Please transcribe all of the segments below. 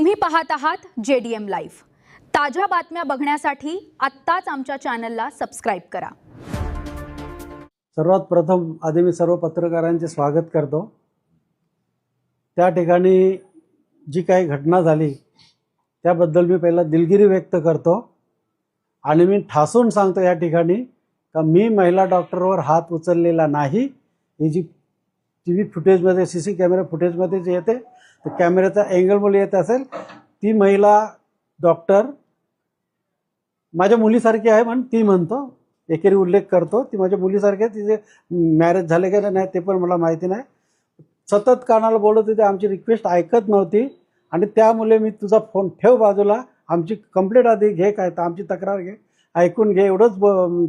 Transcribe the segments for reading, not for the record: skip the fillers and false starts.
तुम्ही पाहत आहात JDM लाईव्ह। ताज्या बातम्या बघण्यासाठी आत्ताच आमच्या चॅनलला सबस्क्राइब करा। सर्वात प्रथम आधी मी सर्व पत्रकारांचे स्वागत करतो। त्या ठिकाणी जी काही घटना झाली त्याबद्दल मी पहिला दिलगिरी व्यक्त करतो आणि मी ठासून सांगतो या ठिकाणी का मी महिला डॉक्टरवर हात उचललेला नाही। ही जी टीव्ही फुटेजमध्ये सीसी कॅमेरा फुटेजमध्ये जे येते तर कॅमेऱ्याचा अँगलमुळे येत असेल ती महिला डॉक्टर माझ्या मुलीसारखी आहे म्हणून ती म्हणतो, एकेरी उल्लेख करतो ती माझ्या मुलीसारखी आहे। तिचे मॅरेज झाले का नाही ते पण मला माहिती नाही। सतत कानाला बोलत होते, आमची रिक्वेस्ट ऐकत नव्हती आणि त्यामुळे मी तुझा फोन ठेव बाजूला, आमची कंप्लेंट आधी घे, काय तर आमची तक्रार घे, ऐकून घे, एवढंच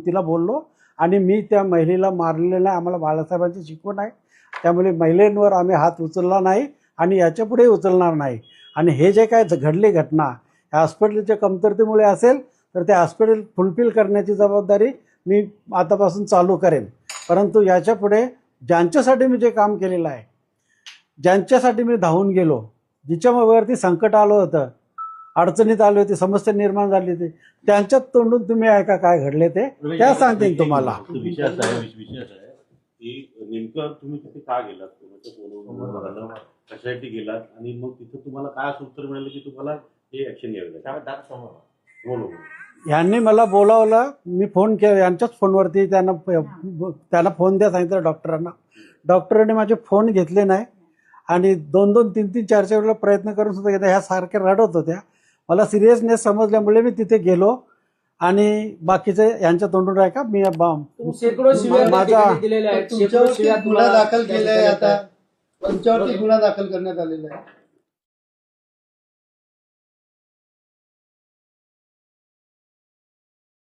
तिला बोललो। आणि मी त्या महिलेला मारलेलं नाही, आम्हाला बाळासाहेबांची शिकवण आहे, त्यामुळे महिलांवर आम्ही हात उचलला नाही आणि याच्यापुढे उचलणार नाही। आणि हे जे काय घडली घटना ह्या हॉस्पिटलच्या कमतरतेमुळे असेल तर ते हॉस्पिटल फुलफिल करण्याची जबाबदारी मी आतापासून चालू करेन। परंतु याच्यापुढे ज्यांच्यासाठी मी जे काम केलेलं आहे, ज्यांच्यासाठी मी धावून गेलो, जिच्यावरती संकट आलं होतं, अडचणीत आली होती, समस्या निर्माण झाली होती, त्यांच्यात तोंडून तुम्ही ऐका काय घडले ते त्या सांगतील तुम्हाला। विषय आहे की नेमकं तुम्ही तिथे का गेलात, कशासाठी गेलात आणि मग तिथे तुम्हाला काय असं उत्तर मिळालं की तुम्हाला हे ऍक्शन घ्यावी लागेल? यांनी मला बोलावलं, मी फोन केला यांच्याच फोनवरती, त्यांना फोन द्या सांगितलं डॉक्टरांना। डॉक्टरांनी माझे फोन घेतले नाही आणि 2-2, 3-3, 4-4 वेळेला प्रयत्न करून सुद्धा घेतला। ह्या सारख्या रडत होत्या। मला सिरियसनेस समजल्यामुळे मी तिथे गेलो आणि बाकीचे यांच्या तोंडून राहा मी माझा गुन्हा दाखल केलाय, आता तुमच्यावरती गुन्हा दाखल करण्यात आलेला आहे।